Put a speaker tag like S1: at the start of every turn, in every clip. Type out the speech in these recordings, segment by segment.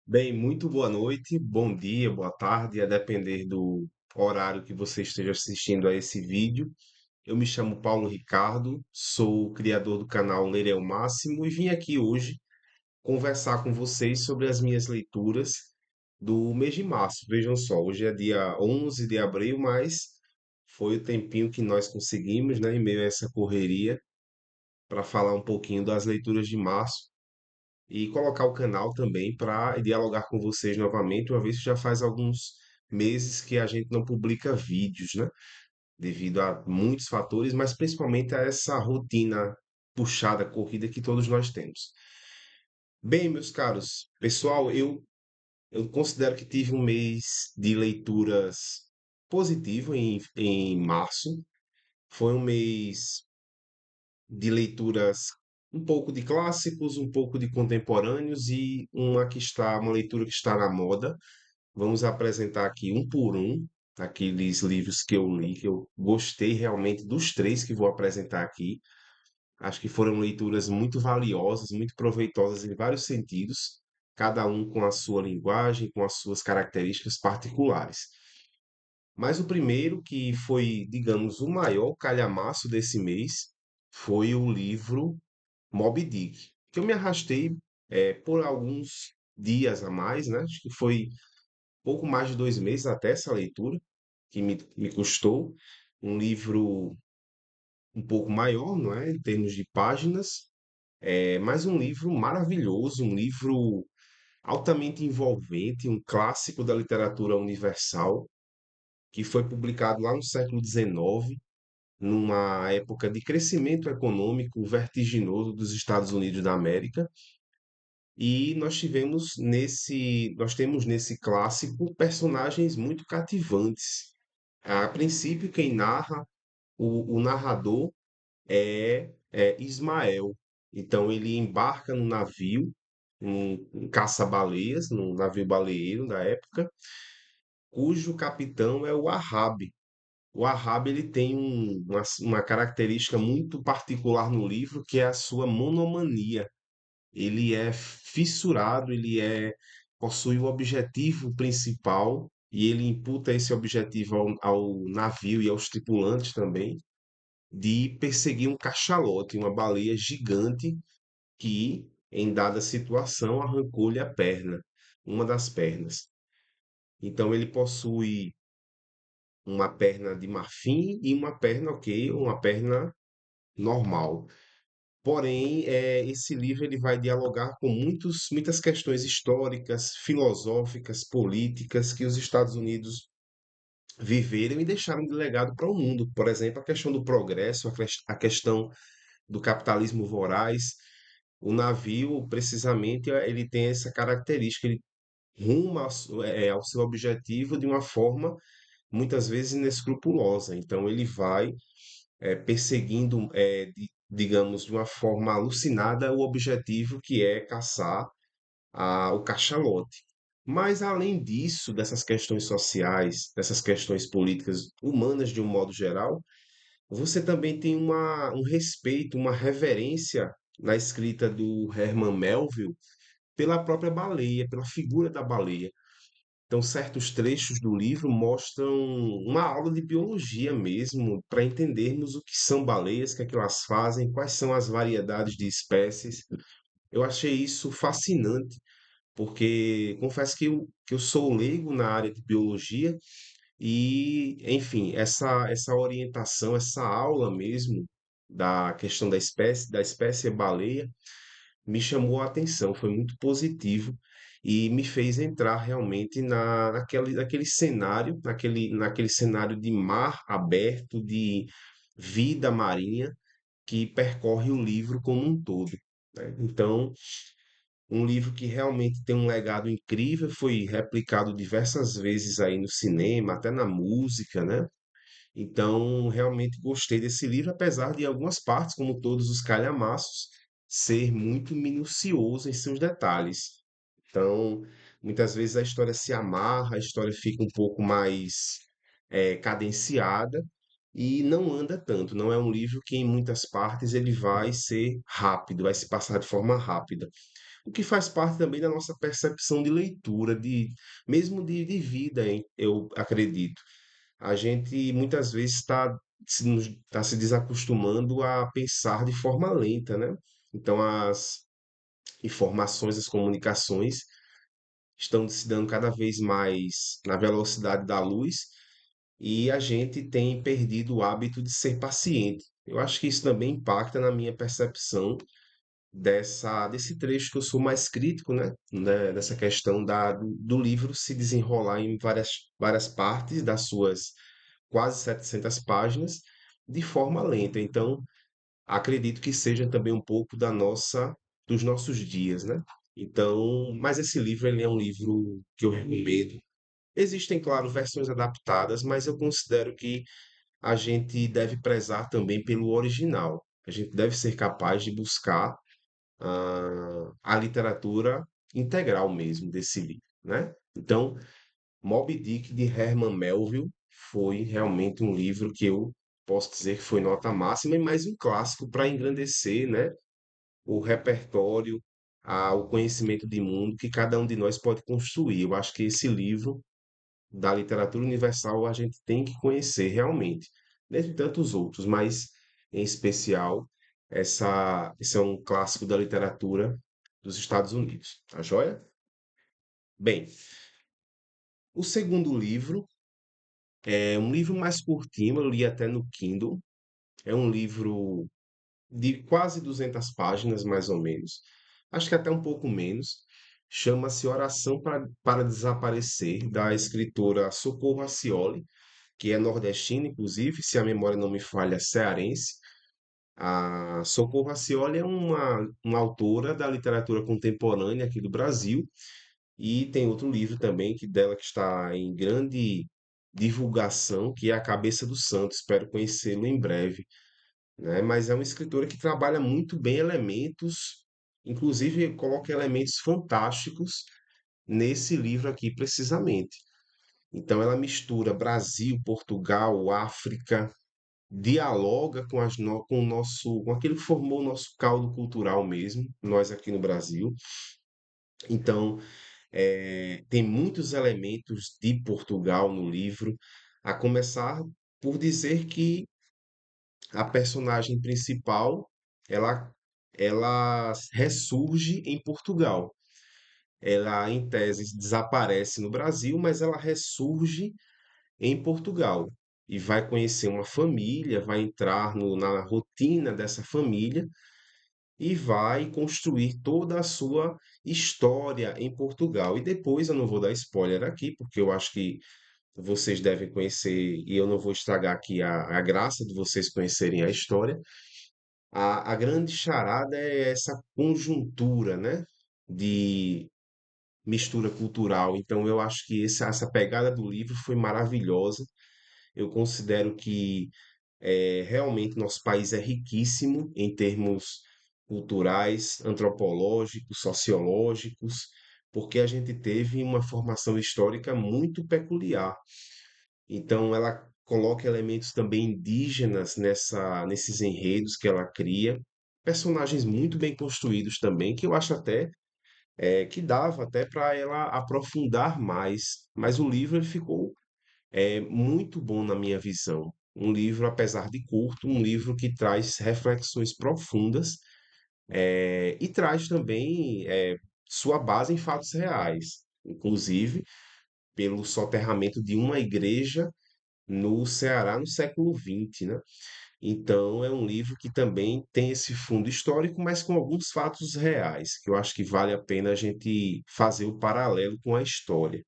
S1: Bem, muito boa noite, bom dia, boa tarde, a depender do horário que você esteja assistindo a esse vídeo. Eu me chamo Paulo Ricardo, sou o criador do canal Ler é o Máximo e vim aqui hoje conversar com vocês sobre as minhas leituras do mês de março. Vejam só, hoje é dia 11 de abril, mas foi o tempinho que nós conseguimos, né, em meio a essa correria, para falar um pouquinho das leituras de março e colocar o canal também para dialogar com vocês novamente, uma vez que já faz alguns meses que a gente não publica vídeos, né? Devido a muitos fatores, mas principalmente a essa rotina puxada, corrida que todos nós temos. Bem, meus caros, pessoal, eu considero que tive um mês de leituras positivo em março. Foi um mês de leituras um pouco de clássicos, um pouco de contemporâneos e uma leitura que está na moda. Vamos apresentar aqui um por um aqueles livros que eu li, que eu gostei realmente dos três que vou apresentar aqui. Acho que foram leituras muito valiosas, muito proveitosas em vários sentidos, cada um com a sua linguagem, com as suas características particulares. Mas o primeiro, que foi, digamos, o maior calhamaço desse mês, foi o livro Moby Dick, que eu me arrastei por alguns dias a mais, né? Acho que foi pouco mais de 2 meses até essa leitura, que me custou. Um livro um pouco maior, não é? Em termos de páginas, mas um livro maravilhoso, um livro altamente envolvente, um clássico da literatura universal, que foi publicado lá no século XIX, numa época de crescimento econômico vertiginoso dos Estados Unidos da América. E nós temos nesse clássico personagens muito cativantes. A princípio, quem narra, o narrador é Ismael. Então ele embarca no navio, um caça-baleias, num navio baleeiro da época, cujo capitão é o Ahab. O Ahab ele tem uma característica muito particular no livro, que é a sua monomania. Ele é fissurado, possui o objetivo principal e ele imputa esse objetivo ao navio e aos tripulantes também de perseguir um cachalote, uma baleia gigante que, em dada situação, arrancou-lhe a perna, uma das pernas. Então ele possui uma perna de marfim e uma perna, ok, uma perna normal. Porém, esse livro ele vai dialogar com muitas questões históricas, filosóficas, políticas que os Estados Unidos viveram e deixaram de legado para o mundo. Por exemplo, a questão do progresso, a questão do capitalismo voraz. O navio, precisamente, ele tem essa característica, ele ruma ao seu objetivo de uma forma muitas vezes inescrupulosa. Então, ele vai perseguindo, digamos, de uma forma alucinada o objetivo que é caçar o cachalote. Mas, além disso, dessas questões sociais, dessas questões políticas humanas de um modo geral, você também tem um respeito, uma reverência na escrita do Herman Melville pela própria baleia, pela figura da baleia. Então, certos trechos do livro mostram uma aula de biologia mesmo, para entendermos o que são baleias, o que é que elas fazem, quais são as variedades de espécies. Eu achei isso fascinante, porque confesso que eu sou leigo na área de biologia e, enfim, essa orientação, essa aula mesmo da questão da espécie baleia, me chamou a atenção, foi muito positivo e me fez entrar realmente naquele cenário, naquele cenário de mar aberto, de vida marinha que percorre o livro como um todo, né? Então, um livro que realmente tem um legado incrível, foi replicado diversas vezes aí no cinema, até na música, né? Então, realmente gostei desse livro, apesar de algumas partes, como todos os calhamaços, ser muito minucioso em seus detalhes. Então, muitas vezes a história se amarra, a história fica um pouco mais cadenciada, e não anda tanto. Não é um livro que em muitas partes ele vai ser rápido, vai se passar de forma rápida. O que faz parte também da nossa percepção de leitura, mesmo de vida, hein, eu acredito. A gente muitas vezes tá se desacostumando a pensar de forma lenta, né? Então as informações, as comunicações estão se dando cada vez mais na velocidade da luz e a gente tem perdido o hábito de ser paciente. Eu acho que isso também impacta na minha percepção desse trecho que eu sou mais crítico, Dessa questão do livro se desenrolar em várias partes das suas quase 700 páginas de forma lenta. Então, acredito que seja também um pouco dos nossos dias, né? Então, mas esse livro ele é um livro que eu recomendo. Existem, claro, versões adaptadas, mas eu considero que a gente deve prezar também pelo original. A gente deve ser capaz de buscar a literatura integral mesmo desse livro, né? Então, Moby Dick de Herman Melville foi realmente um livro que eu posso dizer que foi nota máxima e mais um clássico para engrandecer, né, o repertório, o conhecimento de mundo que cada um de nós pode construir. Eu acho que esse livro da literatura universal a gente tem que conhecer realmente, dentre tantos outros, mas em especial esse é um clássico da literatura dos Estados Unidos, tá joia? Bem, o segundo livro é um livro mais curtinho, eu li até no Kindle, é um livro de quase 200 páginas, mais ou menos, acho que até um pouco menos, chama-se Oração para Desaparecer, da escritora Socorro Acioli, que é nordestina, inclusive, se a memória não me falha, cearense. A Socorro Acioli é uma autora da literatura contemporânea aqui do Brasil, e tem outro livro também que dela que está em grande divulgação, que é A Cabeça do Santo. Espero conhecê-lo em breve, né? Mas é uma escritora que trabalha muito bem elementos, inclusive coloca elementos fantásticos nesse livro aqui precisamente. Então ela mistura Brasil, Portugal, África, dialoga com o nosso, com aquilo que formou o nosso caldo cultural mesmo, nós aqui no Brasil. Então, tem muitos elementos de Portugal no livro, a começar por dizer que a personagem principal, ela, ela ressurge em Portugal. Ela, em tese, desaparece no Brasil, mas ela ressurge em Portugal e vai conhecer uma família, vai entrar na rotina dessa família e vai construir toda a sua história em Portugal. E depois, eu não vou dar spoiler aqui, porque eu acho que vocês devem conhecer, e eu não vou estragar aqui a graça de vocês conhecerem a história. A grande charada é essa conjuntura, né? De mistura cultural. Então, eu acho que essa pegada do livro foi maravilhosa. Eu considero que realmente nosso país é riquíssimo em termos culturais, antropológicos, sociológicos, porque a gente teve uma formação histórica muito peculiar. Então, ela coloca elementos também indígenas nesses enredos que ela cria, personagens muito bem construídos também, que eu acho até que dava até para ela aprofundar mais. Mas o livro ele ficou muito bom na minha visão. Um livro, apesar de curto, um livro que traz reflexões profundas e traz também sua base em fatos reais, inclusive pelo soterramento de uma igreja no Ceará no século XX, né? Então é um livro que também tem esse fundo histórico, mas com alguns fatos reais, que eu acho que vale a pena a gente fazer o paralelo com a história.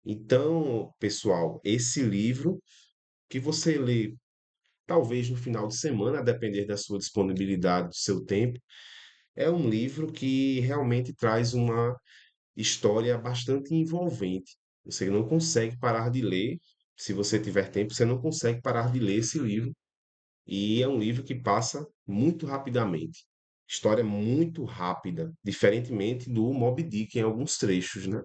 S1: Então, pessoal, esse livro que você lê talvez no final de semana, a depender da sua disponibilidade, do seu tempo, é um livro que realmente traz uma história bastante envolvente. Você não consegue parar de ler, se você tiver tempo, você não consegue parar de ler esse livro, e é um livro que passa muito rapidamente. História muito rápida, diferentemente do Moby Dick em alguns trechos, né?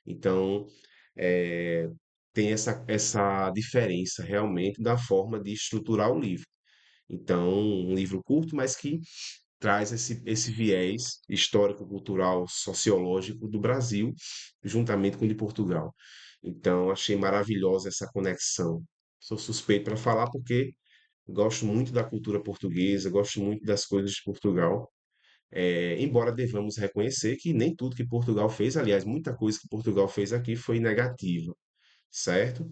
S1: Então, tem essa diferença realmente da forma de estruturar o livro. Então, um livro curto, mas que traz esse viés histórico-cultural, sociológico do Brasil, juntamente com o de Portugal. Então, achei maravilhosa essa conexão. Sou suspeito para falar porque gosto muito da cultura portuguesa, gosto muito das coisas de Portugal. Embora devamos reconhecer que nem tudo que Portugal fez, aliás, muita coisa que Portugal fez aqui foi negativa, certo?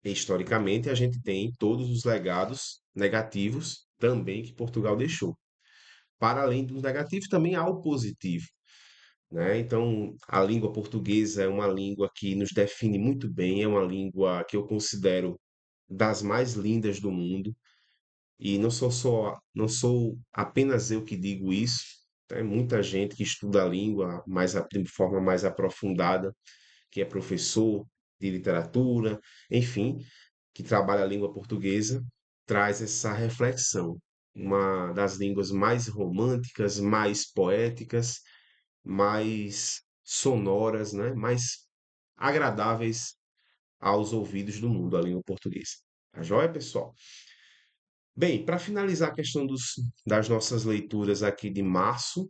S1: Historicamente, a gente tem todos os legados negativos também que Portugal deixou. Para além dos negativos, também há o positivo, né? Então, a língua portuguesa é uma língua que nos define muito bem, é uma língua que eu considero das mais lindas do mundo, e não sou apenas eu que digo isso, tem muita gente que estuda a língua de forma mais aprofundada, que é professor de literatura, enfim, que trabalha a língua portuguesa, traz essa reflexão. Uma das línguas mais românticas, mais poéticas, mais sonoras, né? Mais agradáveis aos ouvidos do mundo, a língua portuguesa. Tá joia, pessoal? Bem, para finalizar a questão das nossas leituras aqui de março,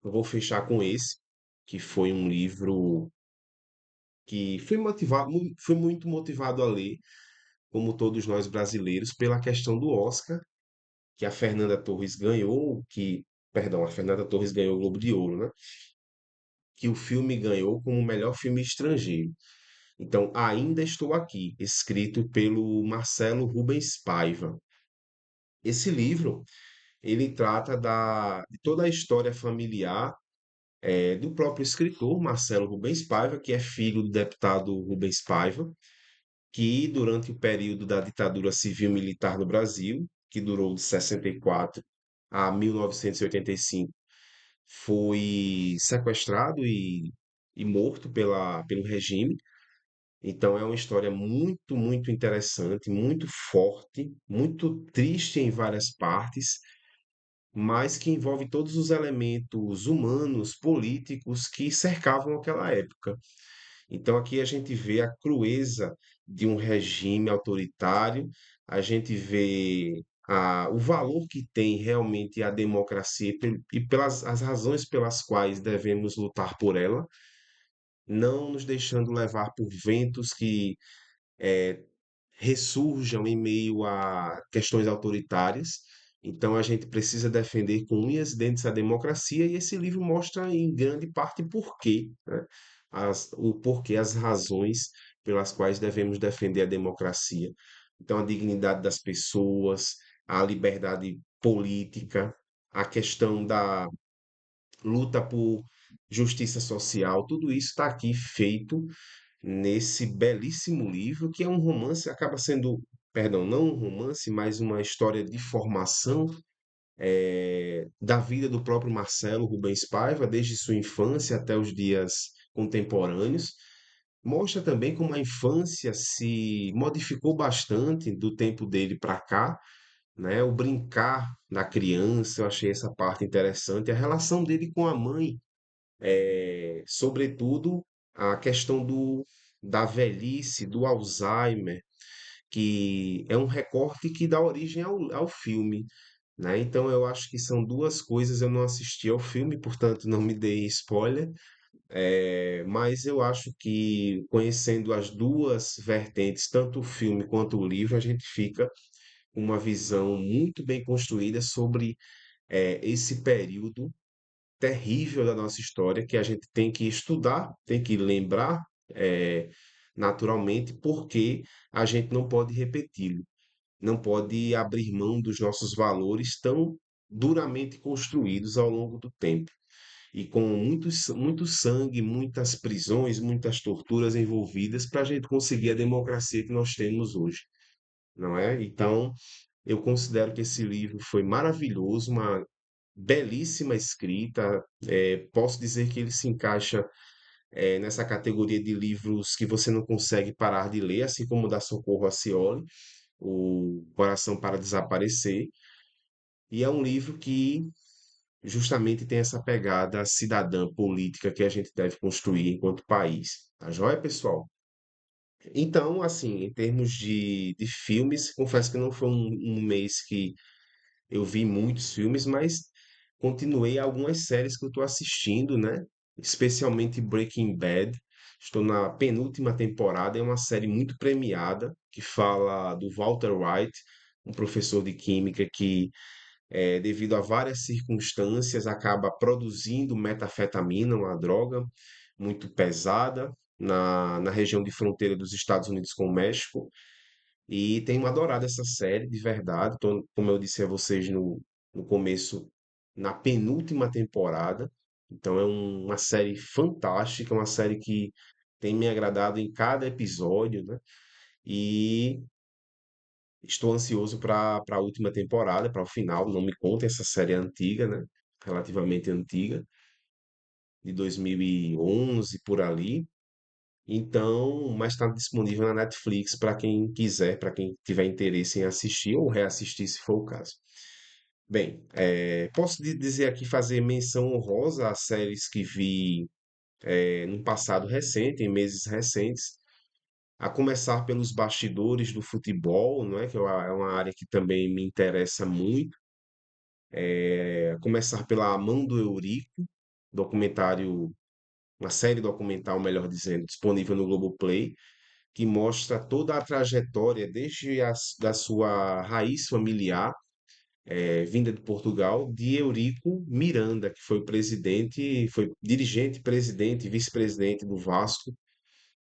S1: eu vou fechar com esse, que foi um livro que fui muito motivado a ler, como todos nós brasileiros, pela questão do Oscar, que a Fernanda Torres ganhou, perdão, a Fernanda Torres ganhou o Globo de Ouro, né? Que o filme ganhou como o melhor filme estrangeiro. Então, Ainda Estou Aqui, escrito pelo Marcelo Rubens Paiva. Esse livro, ele trata de toda a história familiar do próprio escritor Marcelo Rubens Paiva, que é filho do deputado Rubens Paiva, que durante o período da ditadura civil-militar no Brasil, que durou de 64 a 1985, foi sequestrado e morto pelo regime. Então é uma história muito, muito interessante, muito forte, muito triste em várias partes, mas que envolve todos os elementos humanos, políticos que cercavam aquela época. Então aqui a gente vê a crueza de um regime autoritário, a gente vê o valor que tem realmente a democracia e pelas as razões pelas quais devemos lutar por ela, não nos deixando levar por ventos que ressurjam em meio a questões autoritárias. Então a gente precisa defender com unhas e dentes a democracia, e esse livro mostra em grande parte por quê, né? O porquê, as razões pelas quais devemos defender a democracia. Então a dignidade das pessoas, a liberdade política, a questão da luta por justiça social, tudo isso está aqui feito nesse belíssimo livro, que é um romance, acaba sendo, perdão, não um romance, mas uma história de formação da vida do próprio Marcelo Rubens Paiva, desde sua infância até os dias contemporâneos. Mostra também como a infância se modificou bastante do tempo dele para cá, né? O brincar da criança, eu achei essa parte interessante. A relação dele com a mãe, sobretudo a questão da velhice, do Alzheimer, que é um recorte que dá origem ao filme, né? Então eu acho que são duas coisas. Eu não assisti ao filme, portanto não me dei spoiler, mas eu acho que conhecendo as duas vertentes, tanto o filme quanto o livro, a gente fica com uma visão muito bem construída sobre esse período terrível da nossa história que a gente tem que estudar, tem que lembrar, eh, naturalmente, porque a gente não pode repeti-lo, não pode abrir mão dos nossos valores tão duramente construídos ao longo do tempo. E com muito sangue, muitas prisões, muitas torturas envolvidas para a gente conseguir a democracia que nós temos hoje, não é? Então, eu considero que esse livro foi maravilhoso, uma belíssima escrita. Posso dizer que ele se encaixa nessa categoria de livros que você não consegue parar de ler, assim como o da Socorro Acioli, O Coração para Desaparecer. E é um livro que justamente tem essa pegada cidadã política que a gente deve construir enquanto país. Tá joia, pessoal? Então, assim, em termos de filmes, confesso que não foi um mês que eu vi muitos filmes, mas continuei algumas séries que eu estou assistindo, né? Especialmente Breaking Bad. Estou na penúltima temporada, é uma série muito premiada que fala do Walter White, um professor de química que, devido a várias circunstâncias, acaba produzindo metafetamina, uma droga muito pesada, na região de fronteira dos Estados Unidos com o México. E tenho adorado essa série, de verdade. Tô, como eu disse a vocês no começo, na penúltima temporada. Então é uma série fantástica, uma série que tem me agradado em cada episódio, né? E estou ansioso para a última temporada, para o final. Não me contem, essa série é antiga, né? Relativamente antiga, de 2011 por ali. Então, mas está disponível na Netflix para quem quiser, para quem tiver interesse em assistir ou reassistir, se for o caso. Bem, posso dizer aqui, fazer menção honrosa às séries que vi no passado recente, em meses recentes, a começar pelos bastidores do futebol, não é? Que é uma área que também me interessa muito. A começar pela Mão do Eurico, documentário, uma série documental, melhor dizendo, disponível no Globoplay, que mostra toda a trajetória desde da sua raiz familiar, vinda de Portugal, de Eurico Miranda, que foi presidente, foi dirigente, presidente e vice-presidente do Vasco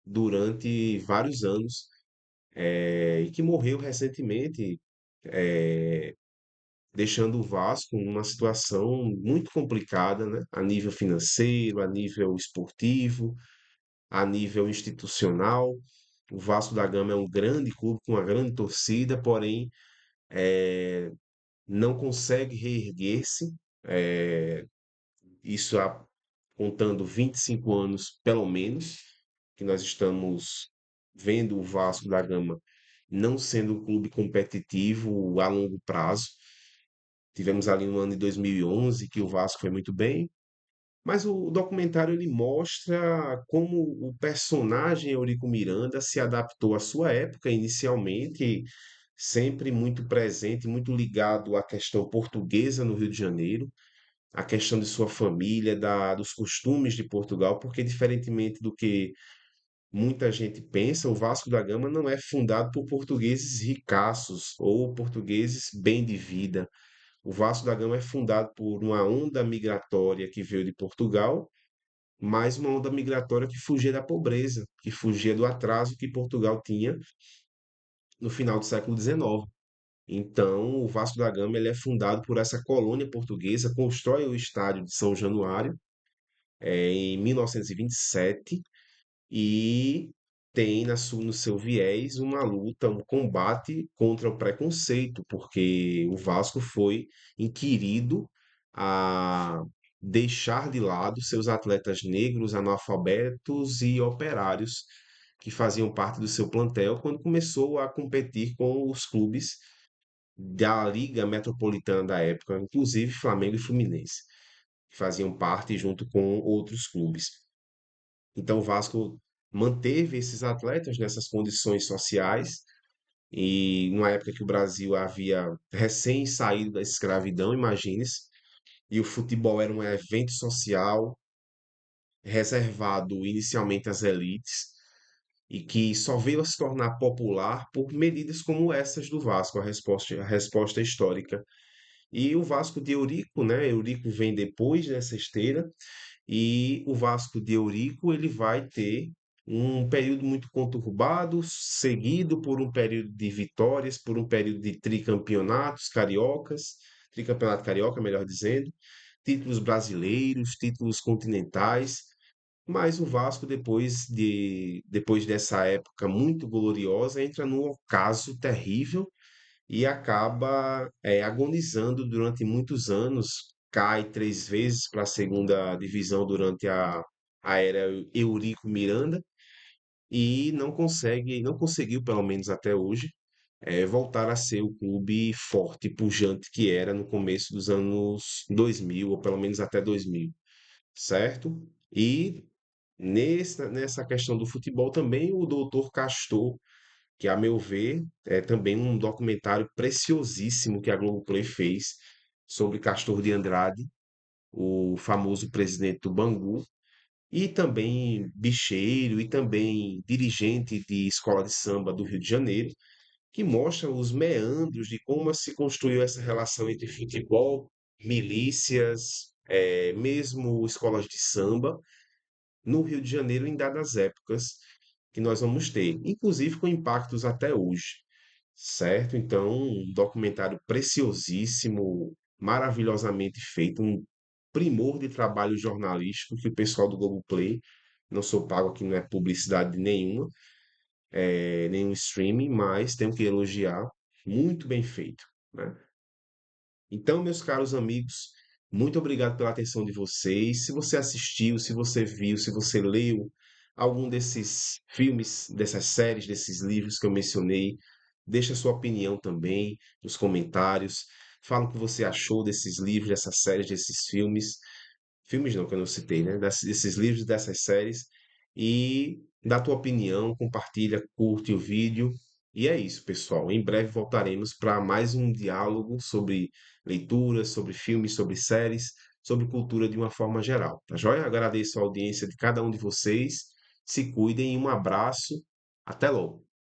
S1: durante vários anos, e que morreu recentemente, deixando o Vasco numa situação muito complicada, né? A nível financeiro, a nível esportivo, a nível institucional. O Vasco da Gama é um grande clube com uma grande torcida, porém não consegue reerguer-se. eh, isso contando 25 anos, pelo menos, que nós estamos vendo o Vasco da Gama não sendo um clube competitivo a longo prazo. Tivemos ali no ano de 2011 que o Vasco foi muito bem, mas o documentário ele mostra como o personagem Eurico Miranda se adaptou à sua época inicialmente, sempre muito presente, muito ligado à questão portuguesa no Rio de Janeiro, à questão de sua família, dos costumes de Portugal, porque diferentemente do que muita gente pensa, o Vasco da Gama não é fundado por portugueses ricaços ou portugueses bem de vida. O Vasco da Gama é fundado por uma onda migratória que veio de Portugal, mais uma onda migratória que fugia da pobreza, que fugia do atraso que Portugal tinha no final do século XIX. Então, o Vasco da Gama ele é fundado por essa colônia portuguesa, constrói o estádio de São Januário, em 1927, e tem no seu viés uma luta, um combate contra o preconceito, porque o Vasco foi inquirido a deixar de lado seus atletas negros, analfabetos e operários que faziam parte do seu plantel quando começou a competir com os clubes da Liga Metropolitana da época, inclusive Flamengo e Fluminense, que faziam parte junto com outros clubes. Então o Vasco manteve esses atletas nessas condições sociais e numa época que o Brasil havia recém saído da escravidão, imagine-se, e o futebol era um evento social reservado inicialmente às elites e que só veio a se tornar popular por medidas como essas do Vasco, a resposta histórica. E o Vasco de Eurico, né? Eurico vem depois nessa esteira. E o Vasco de Eurico ele vai ter um período muito conturbado, seguido por um período de vitórias, por um período de tricampeonatos cariocas, tricampeonato carioca, melhor dizendo, títulos brasileiros, títulos continentais. Mas o Vasco, depois dessa época muito gloriosa, entra num ocaso terrível e acaba agonizando durante muitos anos, cai 3 vezes para a segunda divisão durante a era Eurico Miranda e não conseguiu, pelo menos até hoje, voltar a ser o clube forte e pujante que era no começo dos anos 2000, ou pelo menos até 2000, certo? E Nessa questão do futebol também o Doutor Castor, que a meu ver é também um documentário preciosíssimo que a Globoplay fez sobre Castor de Andrade, o famoso presidente do Bangu, e também bicheiro e também dirigente de escola de samba do Rio de Janeiro, que mostra os meandros de como se construiu essa relação entre futebol, milícias, mesmo escolas de samba, no Rio de Janeiro em dadas épocas que nós vamos ter, inclusive com impactos até hoje, certo? Então, um documentário preciosíssimo, maravilhosamente feito, um primor de trabalho jornalístico que o pessoal do Globoplay, não sou pago aqui, não é publicidade nenhuma, nenhum streaming, mas tenho que elogiar, muito bem feito, né? Então, meus caros amigos, muito obrigado pela atenção de vocês. Se você assistiu, se você viu, se você leu algum desses filmes, dessas séries, desses livros que eu mencionei, deixa sua opinião também nos comentários. Fala o que você achou desses livros, dessas séries, desses filmes. Filmes não, que eu não citei, né? Desses livros, dessas séries. E dá tua opinião, compartilha, curte o vídeo. E é isso, pessoal. Em breve voltaremos para mais um diálogo sobre leituras, sobre filmes, sobre séries, sobre cultura de uma forma geral. Tá joia? Agradeço a audiência de cada um de vocês. Se cuidem e um abraço. Até logo.